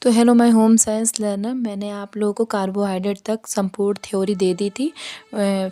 तो hello my home science learner, मैंने आप लोगों को कार्बोहाइड्रेट तक संपूर्ण थ्योरी दे दी थी।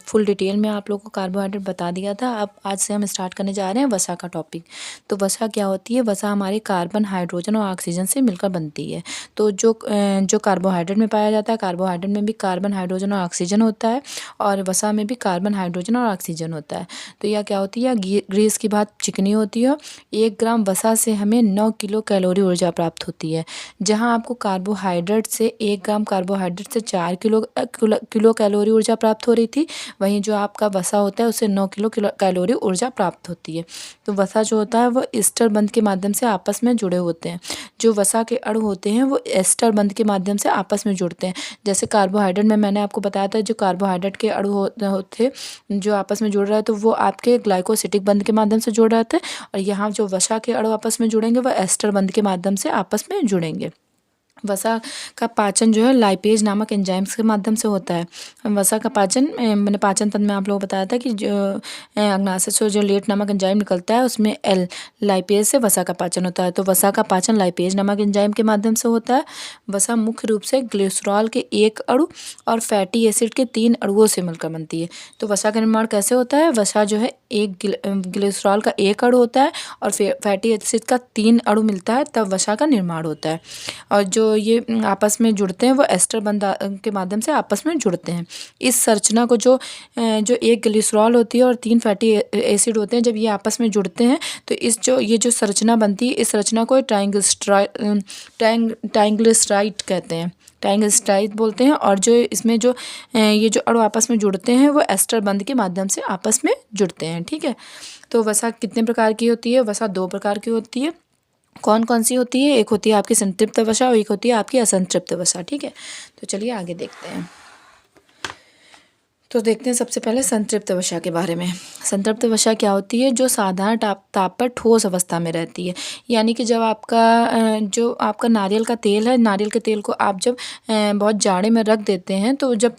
फुल डिटेल में आप लोगों को कार्बोहाइड्रेट बता दिया था। अब आज से हम स्टार्ट करने जा रहे हैं वसा का टॉपिक। तो वसा क्या होती है? वसा हमारे कार्बन, हाइड्रोजन और ऑक्सीजन से मिलकर बनती है। तो जो कार्बोहाइड्रेट में पाया जाता है, कार्बोहाइड्रेट में भी कार्बन, हाइड्रोजन और ऑक्सीजन होता है, और वसा में भी कार्बन, हाइड्रोजन और ऑक्सीजन होता है। तो यह क्या होती है? ग्रीस की बात चिकनी होती है। 1 ग्राम वसा से हमें 9 किलो कैलोरी ऊर्जा प्राप्त होती है। जहाँ आपको कार्बोहाइड्रेट से 1 ग्राम कार्बोहाइड्रेट से 4 किलो कैलोरी ऊर्जा प्राप्त हो रही थी, वहीं जो आपका वसा होता है उससे 9 किलो कैलोरी ऊर्जा प्राप्त होती है। तो वसा जो होता है वो एस्टर बंध के माध्यम से आपस में जुड़े होते हैं। जो वसा के अणु होते हैं वो एस्टर बंध के माध्यम से आपस में जुड़ते हैं। जैसे कार्बोहाइड्रेट में मैंने आपको बताया था, जो कार्बोहाइड्रेट के अणु होते जो आपस में जुड़ रहे हैं तो वो आपके ग्लाइकोसिटिक बंध के माध्यम से जुड़ रहे थे, और यहाँ जो वसा के अणु आपस में जुड़ेंगे वो एस्टर बंध के माध्यम से आपस में जुड़ेंगे। वसा का पाचन जो है लाइपेज नामक एंजाइम्स के माध्यम से होता है। वसा का पाचन, मैंने पाचन तंत्र में आप लोगों को बताया था कि जो अग्नाशय से जो लेट नामक एंजाइम निकलता है उसमें लाइपेज से वसा का पाचन होता है। तो वसा का पाचन लाइपेज नामक एंजाइम के माध्यम से होता है। वसा मुख्य रूप से ग्लिसरॉल के 1 अणु और फैटी एसिड के 3 अणुओं से मिलकर बनती है। तो वसा का निर्माण कैसे होता है? वसा जो है एक ग्लिसरॉल का 1 अणु होता है और फैटी एसिड का 3 अणु मिलता है, तब वसा का निर्माण होता है। और जो ये आपस में जुड़ते हैं वो एस्टर बंध के माध्यम से आपस में जुड़ते हैं। इस संरचना को जो 1 ग्लिसरॉल होती है और 3 फैटी एसिड होते हैं, जब ये आपस में जुड़ते हैं तो ये जो संरचना बनती है, इस संरचना को ट्राइंग्लिसराइड कहते हैं, ट्राइंग्लिसराइड बोलते हैं। और जो इसमें ये जो अणु आपस में जुड़ते हैं वो एस्टर बंध के माध्यम से आपस में जुड़ते हैं। ठीक है। तो वसा कितने प्रकार की होती है? वसा 2 प्रकार की होती है। कौन कौन सी होती है? एक होती है आपकी संतृप्त वसा और एक होती है आपकी असंतृप्त वसा। ठीक है। तो चलिए आगे देखते हैं। तो देखते हैं सबसे पहले संतृप्त वसा के बारे में। संतृप्त वसा क्या होती है? जो साधारण ताप पर ठोस अवस्था में रहती है। यानी कि जब जो आपका नारियल का तेल है, नारियल के तेल को आप जब बहुत जाड़े में रख देते हैं तो जब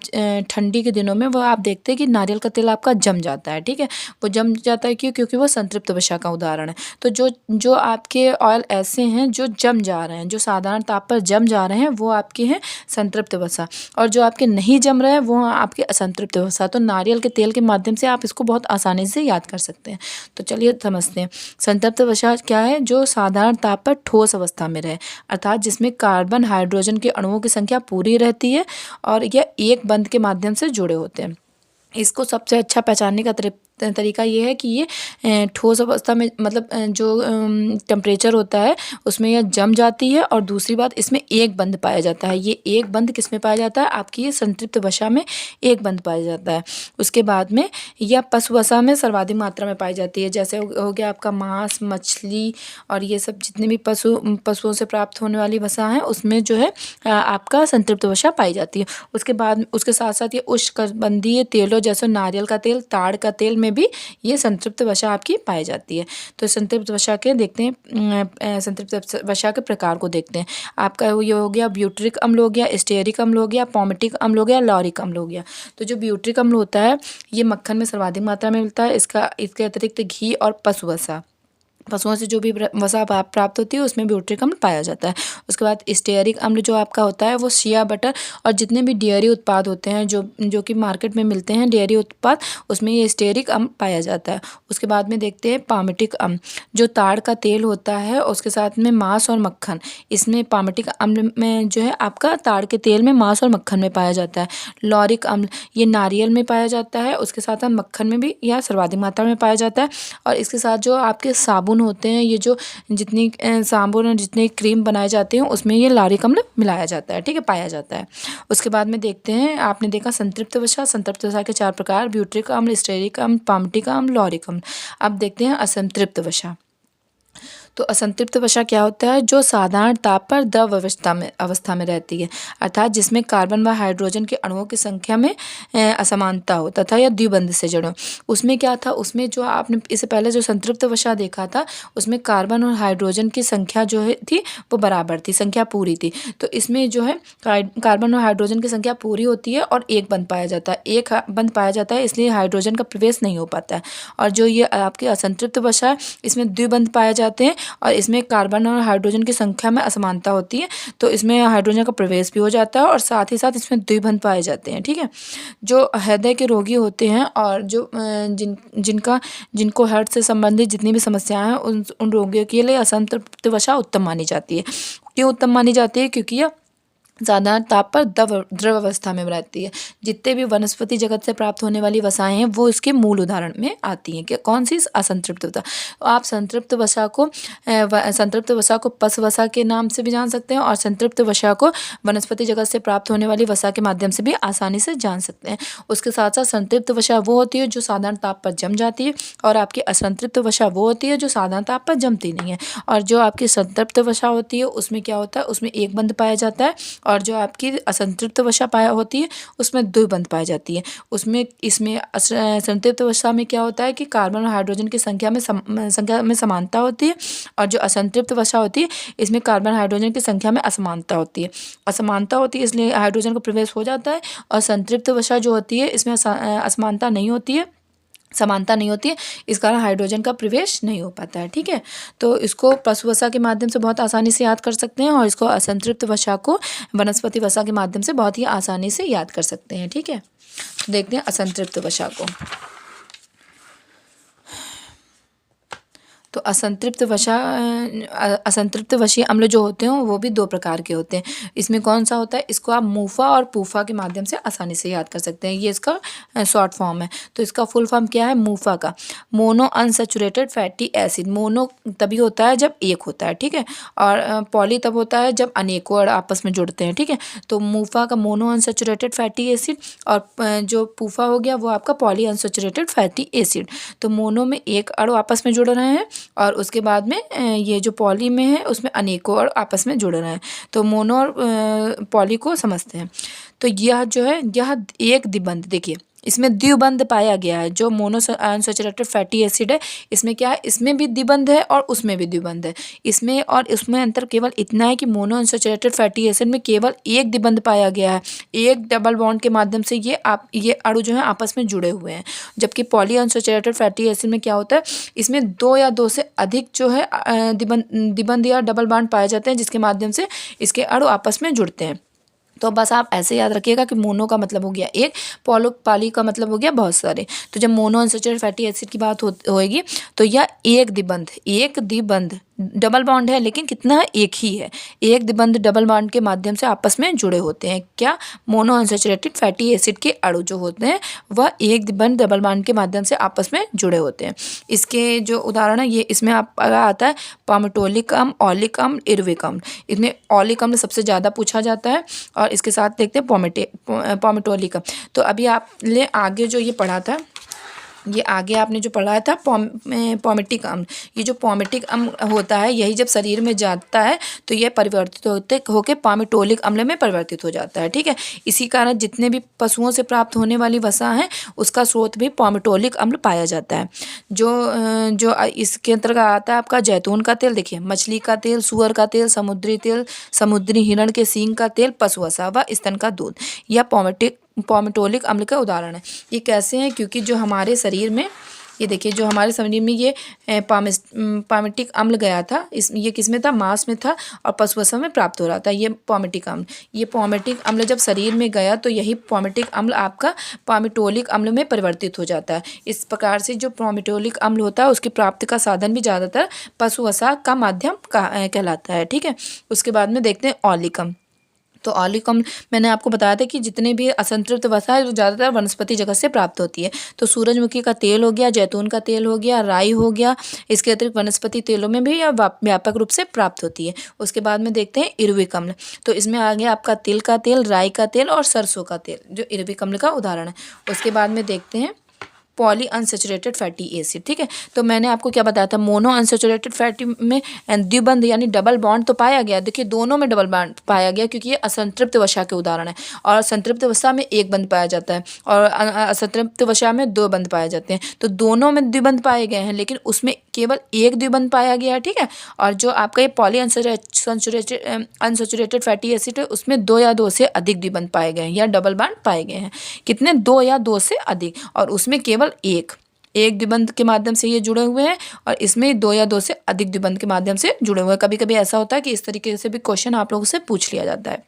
ठंडी के दिनों में वो आप देखते हैं कि नारियल का तेल आपका जम जाता है। ठीक है। वो जम जाता है क्यों? क्योंकि वो संतृप्त वसा का उदाहरण है। तो जो आपके ऑयल ऐसे हैं जो जम जा रहे हैं, जो साधारण ताप पर जम जा रहे हैं, वो आपके हैं संतृप्त वसा। और जो आपके नहीं जम रहे हैं वो आपके असंतृप्त वसा। तो नारियल के तेल के माध्यम से आप इसको बहुत आसानी से याद कर सकते हैं। तो चलिए समझते हैं। संतृप्त वसा क्या है? जो साधारण ताप पर ठोस अवस्था में रहे, अर्थात जिसमें कार्बन, हाइड्रोजन के अणुओं की संख्या पूरी रहती है और यह एक बंध के माध्यम से जुड़े होते हैं। इसको सबसे अच्छा पहचानने का तरीका ये है कि ये ठोस अवस्था में, मतलब जो टेम्परेचर होता है उसमें यह जम जाती है। और दूसरी बात, इसमें एक बंध पाया जाता है। ये एक बंध किस में पाया जाता है? आपकी ये संतृप्त वसा में एक बंध पाया जाता है। उसके बाद में यह पशु वसा में सर्वाधिक मात्रा में पाई जाती है। जैसे हो गया आपका मांस, मछली और ये सब जितने भी पशुओं से प्राप्त होने वाली वसा है उसमें जो है आपका संतृप्त वसा पाई जाती है। उसके बाद उसके साथ साथ ये उष्णकटिबंधीय तेलों जैसे नारियल का तेल, ताड़ का तेल में भी ये संतृप्त वसा आपकी पाई जाती है। तो संतृप्त वसा के देखते हैं, संतृप्त वसा के प्रकार को देखते हैं। आपका ये हो गया ब्यूटरिक अम्ल हो गया, स्टेरिक अम्ल हो गया, पॉमेटिक अम्ल हो गया, लॉरिक अम्ल हो गया। तो जो ब्यूटरिक अम्ल होता है ये मक्खन में सर्वाधिक मात्रा में मिलता है। इसके अतिरिक्त घी और पशु वसा, पशुओं से जो भी वसा प्राप्त होती है उसमें ब्यूटरिक अम्ल पाया जाता है। उसके बाद स्टेयरिक अम्ल जो आपका होता है वो शिया बटर और जितने भी डेयरी उत्पाद होते हैं जो कि मार्केट में मिलते हैं, डेयरी उत्पाद, उसमें ये स्टेयरिक अम्ल पाया जाता है। उसके बाद में देखते हैं पामेटिक अम्ल, जो ताड़ का तेल होता है उसके साथ में मांस और मक्खन, इसमें पामेटिक अम्ल में जो है आपका ताड़ के तेल में, मांस और मक्खन में पाया जाता है। लॉरिक अम्ल ये नारियल में पाया जाता है, उसके साथ में मक्खन में भी यह सर्वाधिक मात्रा में पाया जाता है। और इसके साथ जो आपके साबुन होते हैं, ये जो जितनी साबुन और जितनी क्रीम बनाए जाते हैं उसमें ये लॉरिक अम्ल मिलाया जाता है। ठीक है, पाया जाता है। उसके बाद में देखते हैं, आपने देखा संतृप्त वसा। संतृप्त वसा के 4 प्रकार: ब्यूटरिक अम्ल, स्टेरिक अम्ल, पामेटिक अम्ल, लॉरिक अम्ल। अब देखते हैं असंतृप्त वसा। तो असंतृप्त वसा क्या होता है? जो साधारण ताप पर द्रव अवस्था में रहती है, अर्थात जिसमें कार्बन व हाइड्रोजन के अणुओं की संख्या में असमानता हो तथा यह द्विबंध से जुड़े हो। उसमें क्या था? उसमें जो आपने इससे पहले जो संतृप्त वसा देखा था उसमें कार्बन और हाइड्रोजन की संख्या जो है थी वो बराबर थी, संख्या पूरी थी। तो इसमें जो है कार्बन और हाइड्रोजन की संख्या पूरी होती है और एक बंध पाया जाता है, एक बंध पाया जाता है, इसलिए हाइड्रोजन का प्रवेश नहीं हो पाता है। और जो ये आपकी असंतृप्त वसा है इसमें द्विबंध पाए जाते हैं और इसमें कार्बन और हाइड्रोजन की संख्या में असमानता होती है, तो इसमें हाइड्रोजन का प्रवेश भी हो जाता है और साथ ही साथ इसमें द्विबंध पाए जाते हैं। ठीक है, जो हृदय के रोगी होते हैं और जो जिनको हार्ट से संबंधित जितनी भी समस्याएं हैं उन रोगियों के लिए असंतृप्त वसा उत्तम मानी जाती है। क्यों उत्तम मानी जाती है? क्योंकि यह साधारण ताप पर द्रव अवस्था में रहती है। जितने भी वनस्पति जगत से प्राप्त होने वाली वसाएं हैं वो इसके मूल उदाहरण में आती हैं। कि कौन सी? असंतृप्त वसा। आप संतृप्त वसा को पश वसा के नाम से भी जान सकते हैं और संतृप्त वसा को वनस्पति जगत से प्राप्त होने वाली वसा के माध्यम से भी आसानी से जान सकते हैं। उसके साथ साथ संतृप्त वसा वो होती है जो साधारण ताप पर जम जाती है और आपकी असंतृप्त वसा वो होती है जो साधारण ताप पर जमती नहीं है। और जो आपकी संतृप्त वसा होती है उसमें क्या होता है? उसमें एक बंध पाया जाता है और जो आपकी असंतृप्त वसा पाया होती है उसमें द्विबंध पाई जाती है। इसमें संतृप्त वसा में क्या होता है कि कार्बन और हाइड्रोजन की संख्या में समानता होती है और जो असंतृप्त वसा होती है इसमें कार्बन हाइड्रोजन की संख्या में असमानता होती है। असमानता होती है इसलिए हाइड्रोजन का प्रवेश हो जाता है और संतृप्त वसा जो होती है इसमें असमानता नहीं होती है, समानता नहीं होती है, इस कारण हाइड्रोजन का प्रवेश नहीं हो पाता है। ठीक है, तो इसको पशु वसा के माध्यम से बहुत आसानी से याद कर सकते हैं और इसको असंतृप्त वसा को वनस्पति वसा के माध्यम से बहुत ही आसानी से याद कर सकते हैं। ठीक है, तो देखते हैं असंतृप्त वसा को। तो असंतृप्त वशीय अम्ल जो होते हैं वो भी दो प्रकार के होते हैं। इसमें कौन सा होता है? इसको आप मूफा और पूफा के माध्यम से आसानी से याद कर सकते हैं। ये इसका शॉर्ट फॉर्म है। तो इसका फुल फॉर्म क्या है? मूफा का mono unsaturated fatty acid. Mono तभी होता है जब एक होता है, ठीक है, और पॉली तब होता है जब अनेकों आपस में जुड़ते हैं। ठीक है, तो मूफा का मोनो अनसैचुरेटेड फैटी एसिड और जो पूफा हो गया वो आपका पॉली अनसैचुरेटेड फैटी एसिड। तो मोनो में एक अणु आपस में जुड़ रहे हैं और उसके बाद में ये जो पॉली में है उसमें अनेकों और आपस में जुड़ रहे हैं। तो मोनो और पॉली को समझते हैं। तो यह जो है यह एक द्विबंध, देखिए इसमें द्विबंध पाया गया है। जो मोनो अनसैचुरेटेड फैटी एसिड है इसमें क्या है? इसमें भी द्विबंध है और उसमें भी द्विबंध है। इसमें और उसमें अंतर केवल इतना है कि मोनो अनसैचुरेटेड फैटी एसिड में केवल एक द्विबंध पाया गया है, एक डबल बॉन्ड के माध्यम से ये अणु जो है आपस में जुड़े हुए हैं। जबकि पॉली अनसैचुरेटेड फैटी एसिड में क्या होता है? इसमें दो या दो से अधिक जो है द्विबंध या डबल बॉन्ड पाए जाते हैं जिसके माध्यम से इसके अणु आपस में जुड़ते हैं। तो बस आप ऐसे याद रखिएगा कि मोनो का मतलब हो गया एक, पॉली का मतलब हो गया बहुत सारे। तो जब मोनो अनसैचुरेटेड फैटी एसिड की बात होएगी तो यह एक द्विबंध डबल बॉन्ड है, लेकिन कितना है? एक ही है। एक द्विबंध डबल बॉन्ड के माध्यम से आपस में जुड़े होते हैं। क्या? मोनो अनसैचुरेटेड फैटी एसिड के अणु जो होते हैं वह एक द्विबंध डबल बॉन्ड के माध्यम से आपस में जुड़े होते हैं। इसके जो उदाहरण है ये इसमें आप आता है पामेटोलिक अम्ल, ऑलिक अम्ल, इर्विक अम्ल। इसमें ऑलिक अम्ल सबसे ज़्यादा पूछा जाता है और इसके साथ देखते हैं पामेटोलिक अम्ल। तो अभी आपने आगे जो ये पढ़ा था, ये आगे आपने जो पढ़ा था पॉमेटिक अम्ल, ये जो पॉमेटिक अम्ल होता है यही जब शरीर में जाता है तो यह परिवर्तित होकर पामेटोलिक अम्ल में परिवर्तित हो जाता है। ठीक है, इसी कारण जितने भी पशुओं से प्राप्त होने वाली वसा है उसका स्रोत भी पामेटोलिक अम्ल पाया जाता है। जो इसके अंतर्गत आता है आपका जैतून का तेल, देखिए मछली का तेल, सुअर का तेल, समुद्री हिरण के सींग का तेल, पशु वसा व स्तन का दूध, यह पामेटोलिक अम्ल का उदाहरण है। ये कैसे हैं? क्योंकि जो हमारे शरीर में ये देखिए जो हमारे शरीर में ये पामेटिक अम्ल गया था, ये किस में था? मांस में था और पशु वसा में प्राप्त हो रहा था ये पामेटिक अम्ल। ये पामेटिक अम्ल जब शरीर में गया तो यही पामेटिक अम्ल आपका पामेटोलिक अम्ल में परिवर्तित हो जाता है। इस प्रकार से जो पामेटोलिक अम्ल होता है उसकी प्राप्ति का साधन भी ज़्यादातर पशु वसा का माध्यम कहलाता है। ठीक है, उसके बाद में देखते हैं ऑलिक अम्ल। तो ऑलिक अम्ल मैंने आपको बताया था कि जितने भी असंतृप्त वसा है जो ज़्यादातर वनस्पति जगत से प्राप्त होती है। तो सूरजमुखी का तेल हो गया, जैतून का तेल हो गया, राई हो गया, इसके अतिरिक्त वनस्पति तेलों में भी व्यापक रूप से प्राप्त होती है। उसके बाद में देखते हैं इर्विक अम्ल। तो इसमें आ गया आपका तिल का तेल, राई का तेल और सरसों का तेल जो इर्विक अम्ल का उदाहरण है। उसके बाद में देखते हैं पॉली अनसैचुरेटेड फैटी एसिड। ठीक है, तो मैंने आपको क्या बताया था? मोनो अनसैचुरेटेड फैटी में द्विबंध यानी डबल बॉन्ड तो पाया गया, देखिए दोनों में डबल बॉन्ड पाया गया क्योंकि ये असंतृप्त वसा के उदाहरण है। और संतृप्त वसा में एक बंध पाया जाता है और असंतृप्त वसा में दो बंध पाए जाते हैं। तो दोनों में द्विबंध पाए गए हैं लेकिन उसमें केवल एक द्विबंध पाया गया है। ठीक है, और जो आपका ये पॉली अनसैचुरेटेड फैटी एसिड है उसमें दो या दो से अधिक द्विबंध पाए गए हैं या डबल बॉन्ड पाए गए हैं। कितने? दो या दो से अधिक, और उसमें केवल एक एक द्विबंध के माध्यम से ये जुड़े हुए हैं और इसमें 2 या 2 से अधिक द्विबंध के माध्यम से जुड़े हुए हैं। कभी कभी ऐसा होता है कि इस तरीके से भी क्वेश्चन आप लोगों से पूछ लिया जाता है।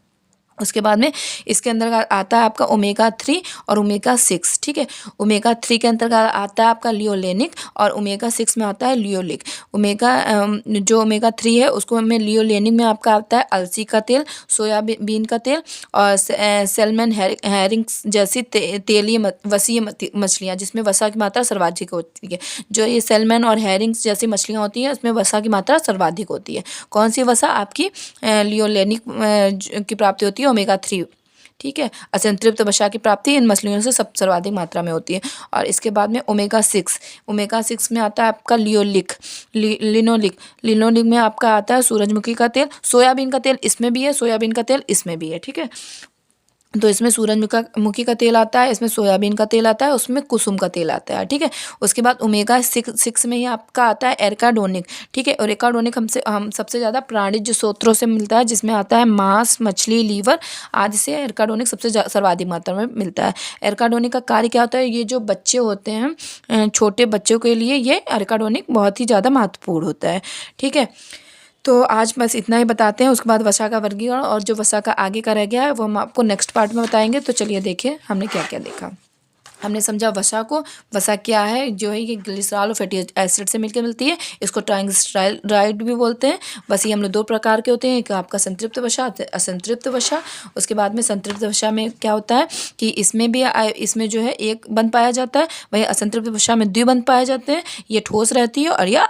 उसके बाद में इसके अंदर आता है आपका ओमेगा 3 और ओमेगा 6, ठीक है। ओमेगा 3 के अंतर्गत आता है आपका लियोलेनिक और ओमेगा 6 में आता है लियोलिक। जो ओमेगा 3 है उसको में लियोलेनिक में आपका आता है अलसी का तेल, सोयाबीन का तेल और सैल्मन हैरिंग्स जैसी तेलीय वसीय मछलियाँ जिसमें वसा की मात्रा सर्वाधिक होती है। जो ये सैल्मन और हैरिंग्स जैसी मछलियाँ होती हैं उसमें वसा की मात्रा सर्वाधिक होती है। कौन सी वसा? आपकी लियोलेनिक की प्राप्ति होती है ओमेगा 3, ठीक है। असंतृप्त वसा की प्राप्ति इन मछलियों से सर्वाधिक मात्रा में होती है। और इसके बाद में ओमेगा 6 में आता है आपका लिनोलिक में आपका आता है सूरजमुखी का तेल, सोयाबीन का तेल इसमें भी है, सोयाबीन का तेल इसमें भी है, ठीक है। तो इसमें सूरजमुखी का तेल आता है, इसमें सोयाबीन का तेल आता है, उसमें कुसुम का तेल आता है, ठीक है। उसके बाद ओमेगा 6 में ही आपका आता है एर्काडोनिक, ठीक है। और एर्काडोनिक हम सबसे ज़्यादा प्राणिज स्रोतों से मिलता है जिसमें आता है मांस, मछली, लीवर आदि से एर्काडोनिक सबसे सर्वाधिक मात्रा में मिलता है। एर्काडोनिक का कार्य क्या होता है? ये जो बच्चे होते हैं छोटे बच्चों के लिए ये एर्काडोनिक बहुत ही ज़्यादा महत्वपूर्ण होता है, ठीक है। तो आज बस इतना ही बताते हैं। उसके बाद वसा का वर्गीकरण और जो वसा का आगे का रह गया है वो हम आपको नेक्स्ट पार्ट में बताएंगे। तो चलिए देखिए हमने क्या क्या देखा। हमने समझा वसा को, वसा क्या है, जो है ये ग्लिसरॉल और फैटी एसिड से मिलकर मिलती है। इसको ट्राइग्लिसराइड भी बोलते हैं। बस ये हम लोग 2 प्रकार के होते हैं, एक आपका संतृप्त वसा, असंतृप्त वसा। उसके बाद में संतृप्त वसा में क्या होता है कि इसमें जो है एक बंध पाया जाता है, वही असंतृप्त वसा में द्विबंध पाए जाते हैं। ये ठोस रहती है और या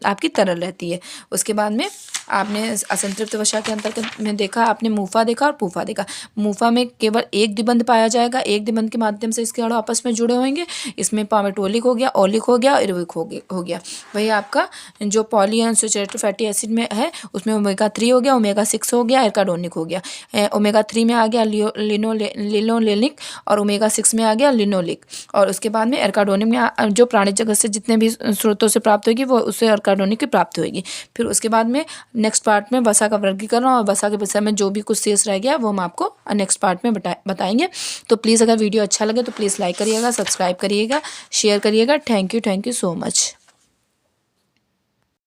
आपकी तरल रहती है। उसके बाद में आपने असंतृप्त वसा के अंतर्गत में देखा, आपने मुफा देखा और पूफा देखा। मुफा में केवल एक द्विबंध पाया जाएगा, एक द्विबंध के माध्यम से इसके अणु आपस में जुड़े होंगे। इसमें पामेटोलिक हो गया, ओलिक हो गया, इरविक हो गया। वही आपका जो पॉलीअनसैचुरेटेड फैटी एसिड में है उसमें ओमेगा 3 हो गया, ओमेगा 6 हो गया, एर्काडोनिक हो गया। ओमेगा 3 में आ गया लिनोलेनिक और ओमेगा 6 में आ गया लिनोलिक। और उसके बाद में एर्काडोनिक में जो प्राणिज जगत से जितने भी स्रोतों से प्राप्त होगी वो उससे एर्काडोनिक की प्राप्त होगी। फिर उसके बाद में नेक्स्ट पार्ट में वसा का वर्गीकरण और वसा के विषय में जो भी कुछ शेष रह गया वो हम आपको नेक्स्ट पार्ट में बताएंगे। तो प्लीज़ अगर वीडियो अच्छा लगे तो प्लीज़ लाइक करिएगा, सब्सक्राइब करिएगा, शेयर करिएगा। Thank you so much.